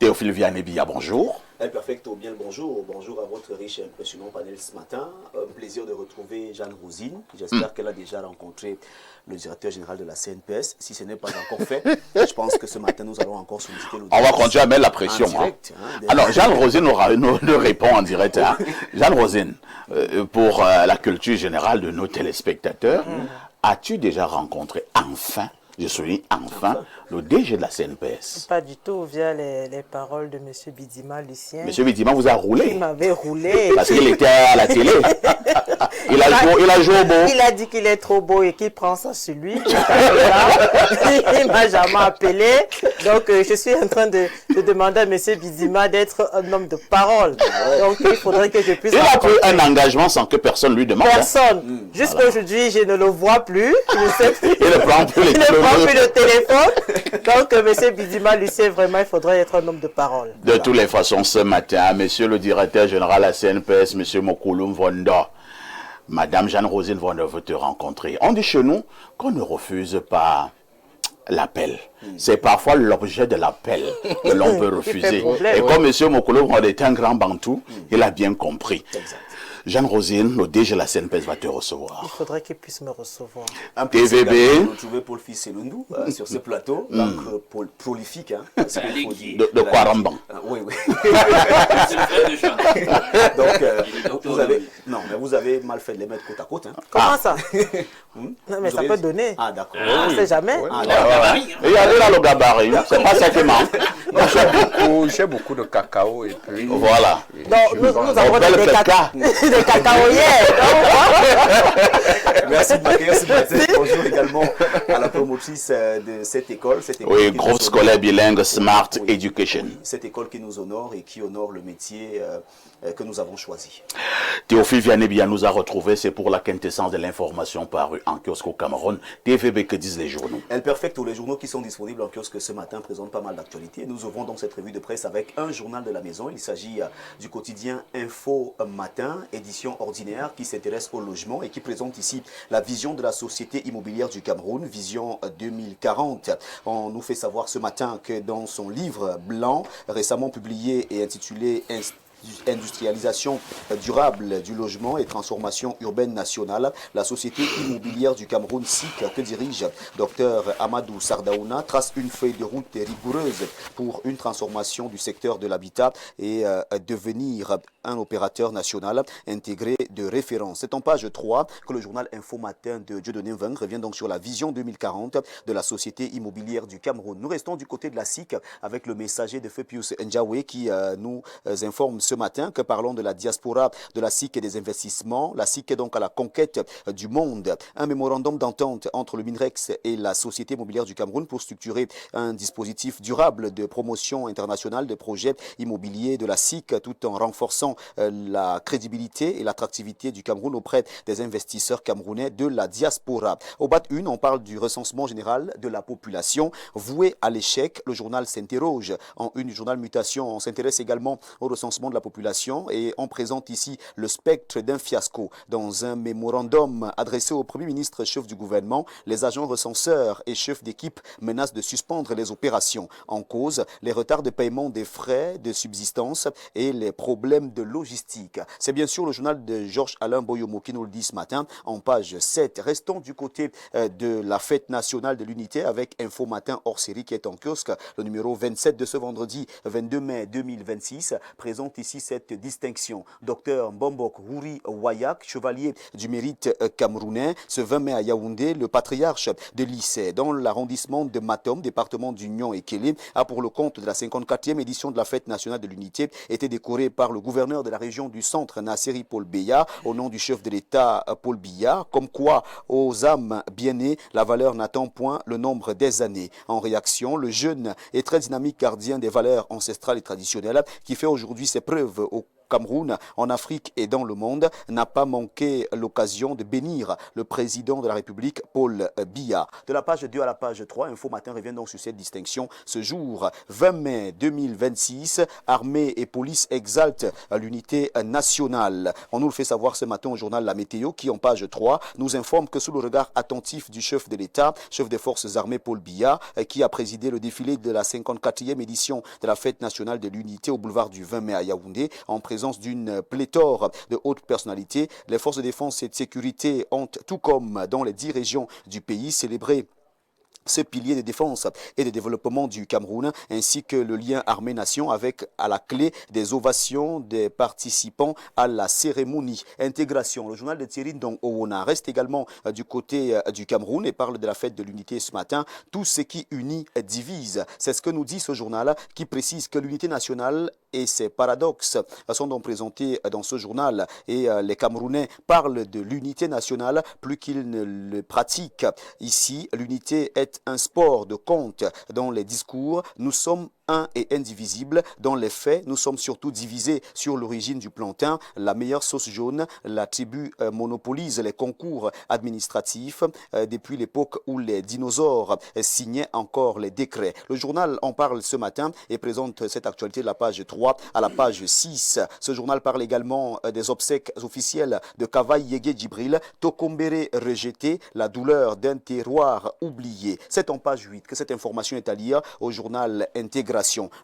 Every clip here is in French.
Théophile Vianney-Bia, bonjour. El Perfecto, bien le bonjour. Bonjour à votre riche et impressionnant panel ce matin. Un plaisir de retrouver Jeanne Rosine. J'espère qu'elle a déjà rencontré le directeur général de la CNPS. Si ce n'est pas encore fait, je pense que ce matin, nous allons encore solliciter l'audience. On va continuer à mettre la pression. Direct, Alors, Jeanne Rosine nous répond en direct. Jeanne Rosine, pour la culture générale de nos téléspectateurs, as-tu déjà rencontré enfin, je souligne enfin, le DG de la CNPS? Pas du tout, via les paroles de M. Bidima Lucien. M. Bidima vous a roulé? Il m'avait roulé. Parce qu'il était à la télé. Il a joué au beau. Il a dit qu'il est trop beau et qu'il prend ça sur lui. Il m'a jamais appelé. Donc, je suis en train de demander à M. Bidima d'être un homme de parole. Donc, il faudrait que je puisse... Il a pris un engagement sans que personne lui demande. Personne. Jusqu'à aujourd'hui, je ne le vois plus. Je ne sais plus. Il ne prend plus le téléphone. Donc, M. Bidima Lucien, vraiment, il faudrait être un homme de parole. De toutes les façons, ce matin, monsieur le directeur général de la CNPS, monsieur Mokouloum Vonda, madame Jeanne Rosine Vonda veut te rencontrer. On dit chez nous qu'on ne refuse pas l'appel. C'est parfois l'objet de l'appel que l'on peut refuser. Et comme monsieur Mokouloum Vonda est un grand bantou, il a bien compris. Exact. Jeanne Rosine, le DG de la CNPS va te recevoir. Il faudrait qu'il puisse me recevoir. Un plaisir TVB. de retrouver Paul Fisselundou sur ce plateau. Donc, Paul prolifique. Hein, de Kwaramban. Oui, oui. Donc, vous avez mal fait de les mettre côte à côte. Hein. Comment ça? Non, mais ça peut donner. Ah, d'accord. On ne sait jamais. Il y a là le gabarit. C'est pas ça qui manque. J'ai beaucoup de cacao et puis... Voilà. Donc, nous avons des cacaoyères. Merci de m'accueillir ce matin. Bonjour également à la promotrice de cette école. Oui, groupe scolaire bilingue Smart Education. Oui, cette école qui nous honore et qui honore le métier que nous avons choisi. Théophile Vianney-Bia nous a retrouvés, c'est pour la quintessence de l'information parue en kiosque au Cameroun. TVB, que disent les journaux? El Perfecto, les journaux qui sont disponibles en kiosque ce matin présentent pas mal d'actualités. Nous ouvrons donc cette revue de presse avec un journal de la maison. Il s'agit du quotidien Info Matin, édition ordinaire qui s'intéresse au logement et qui présente ici la vision de la société immobilière du Cameroun, vision 2040. On nous fait savoir ce matin que dans son livre blanc, récemment publié et intitulé Industrialisation durable du logement et transformation urbaine nationale, la société immobilière du Cameroun, SIC, que dirige Dr Amadou Sardaouna, trace une feuille de route rigoureuse pour une transformation du secteur de l'habitat et devenir un opérateur national intégré de référence. C'est en page 3 que le journal Info Matin de Dieudonné Mveng revient donc sur la vision 2040 de la société immobilière du Cameroun. Nous restons du côté de la SIC avec le messager de Feu Pius Ndiawe qui nous informe ce matin que parlons de la diaspora de la SIC et des investissements. La SIC est donc à la conquête du monde. Un mémorandum d'entente entre le MINREX et la Société immobilière du Cameroun pour structurer un dispositif durable de promotion internationale de projets immobiliers de la SIC tout en renforçant la crédibilité et l'attractivité du Cameroun auprès des investisseurs camerounais de la diaspora. Au BAT 1, on parle du recensement général de la population voué à l'échec. Le journal s'interroge en une journal Mutation. On s'intéresse également au recensement de la population et on présente ici le spectre d'un fiasco. Dans un mémorandum adressé au Premier ministre chef du gouvernement, les agents recenseurs et chefs d'équipe menacent de suspendre les opérations. En cause, les retards de paiement des frais de subsistance et les problèmes de logistique. C'est bien sûr le journal de Georges-Alain Boyomo qui nous le dit ce matin en page 7. Restons du côté de la fête nationale de l'unité avec Info Matin hors série qui est en kiosque. Le numéro 27 de ce vendredi 22 mai 2026 présente ici cette distinction. Docteur Mbombok Rouri Wayak, chevalier du mérite camerounais, ce 20 mai à Yaoundé, le patriarche de lycée dans l'arrondissement de Matom, département d'Union et Kélé, a pour le compte de la 54e édition de la fête nationale de l'unité été décoré par le gouverneur de la région du centre, Nasseri Paul Beya, au nom du chef de l'État Paul Biya, comme quoi aux âmes bien nées, la valeur n'attend point le nombre des années. En réaction, le jeune et très dynamique gardien des valeurs ancestrales et traditionnelles qui fait aujourd'hui ses preuves au Cameroun, en Afrique et dans le monde, n'a pas manqué l'occasion de bénir le président de la République, Paul Biya. De la page 2 à la page 3, Info Matin revient donc sur cette distinction. Ce jour, 20 mai 2026, armée et police exaltent l'unité nationale. On nous le fait savoir ce matin au journal La Météo qui, en page 3, nous informe que sous le regard attentif du chef de l'État, chef des forces armées Paul Biya, qui a présidé le défilé de la 54e édition de la fête nationale de l'unité au boulevard du 20 mai à Yaoundé, en présence d'une pléthore de hautes personnalités, les forces de défense et de sécurité ont, tout comme dans les 10 régions du pays, célébré ce pilier de défense et de développement du Cameroun, ainsi que le lien armée-nation avec à la clé des ovations des participants à la cérémonie. Intégration. Le journal de Thierry Ndong Owona reste également du côté du Cameroun et parle de la fête de l'unité ce matin. Tout ce qui unit divise. C'est ce que nous dit ce journal qui précise que l'unité nationale et ses paradoxes sont donc présentés dans ce journal et les Camerounais parlent de l'unité nationale plus qu'ils ne le pratiquent. Ici, l'unité est un sport de compte. Dans les discours, nous sommes un et indivisible. Dans les faits, nous sommes surtout divisés sur l'origine du plantain. La meilleure sauce jaune, la tribu monopolise les concours administratifs depuis l'époque où les dinosaures signaient encore les décrets. Le journal en parle ce matin et présente cette actualité de la page 3 à la page 6. Ce journal parle également des obsèques officielles de Kavaï Yégué Djibril, Tokombéré rejeté, la douleur d'un terroir oublié. C'est en page 8 que cette information est à lire au journal Intégration.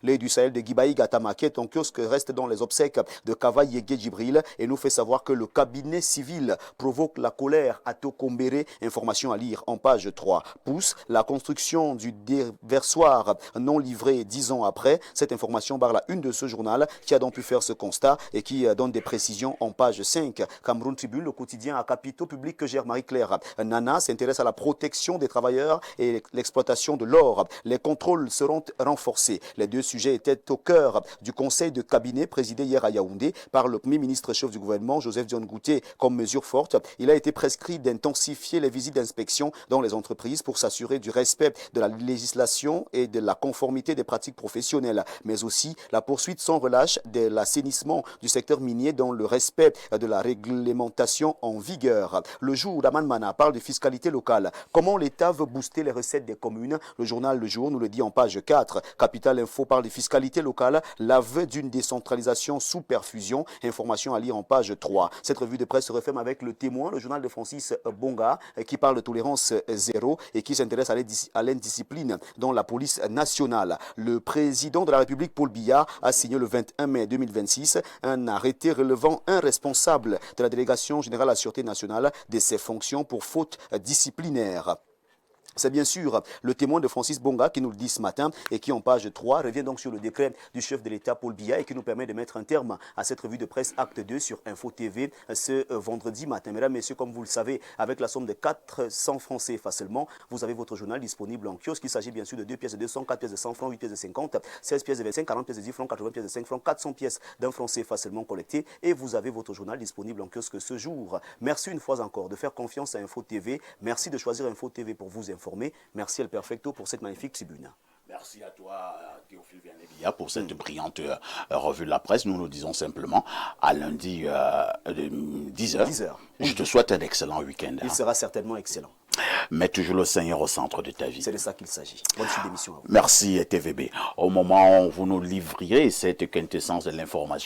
L'œil du Sahel de Guibaï Gatamake, ton kiosque reste dans les obsèques de Kavaï Yégué Djibril et nous fait savoir que le cabinet civil provoque la colère à Tokombéré. Information à lire en page 3. Pousse la construction du déversoir non livré 10 ans après. Cette information barre la une de ce journal qui a donc pu faire ce constat et qui donne des précisions en page 5. Cameroun Tribune, le quotidien à capitaux publics que gère Marie-Claire Nana, s'intéresse à la protection des travailleurs et l'exploitation de l'or. Les contrôles seront renforcés. Les deux sujets étaient au cœur du conseil de cabinet présidé hier à Yaoundé par le Premier ministre chef du gouvernement, Joseph Dion Ngouté, comme mesure forte. Il a été prescrit d'intensifier les visites d'inspection dans les entreprises pour s'assurer du respect de la législation et de la conformité des pratiques professionnelles, mais aussi la poursuite sans relâche de l'assainissement du secteur minier dans le respect de la réglementation en vigueur. Le jour, Daman Mana parle de fiscalité locale. Comment l'État veut booster les recettes des communes? Le journal Le Jour nous le dit en page 4. Capital Info parle de fiscalité locale, l'aveu d'une décentralisation sous perfusion. Information à lire en page 3. Cette revue de presse se referme avec Le Témoin, le journal de Francis Bonga, qui parle de tolérance zéro et qui s'intéresse à l'indiscipline dans la police nationale. Le président de la République, Paul Biya, a signé le 21 mai 2026 un arrêté relevant un responsable de la délégation générale à la Sûreté nationale de ses fonctions pour faute disciplinaire. C'est bien sûr Le Témoin de Francis Bonga qui nous le dit ce matin et qui en page 3 revient donc sur le décret du chef de l'État Paul Biya et qui nous permet de mettre un terme à cette revue de presse acte 2 sur Info TV ce vendredi matin. Mesdames, Messieurs, comme vous le savez, avec la somme de 400 francs CFA seulement, vous avez votre journal disponible en kiosque. Il s'agit bien sûr de 2 pièces de 200, 4 pièces de 100 francs, 8 pièces de 50, 16 pièces de 25, 40 pièces de 10 francs, 80 pièces de 5 francs, 400 pièces d'un franc CFA seulement collectées et vous avez votre journal disponible en kiosque ce jour. Merci une fois encore de faire confiance à Info TV. Merci de choisir Info TV pour vous informer. Merci El Perfecto pour cette magnifique tribune. Merci à toi, Théophile Vianney pour cette brillante revue de la presse. Nous nous disons simplement à lundi 10h. Je te souhaite un excellent week-end. Il sera certainement excellent. Mets toujours le Seigneur au centre de ta vie. C'est de ça qu'il s'agit. Bonne suite d'émission à vous. Merci TVB. Au moment où vous nous livriez cette quintessence de l'information.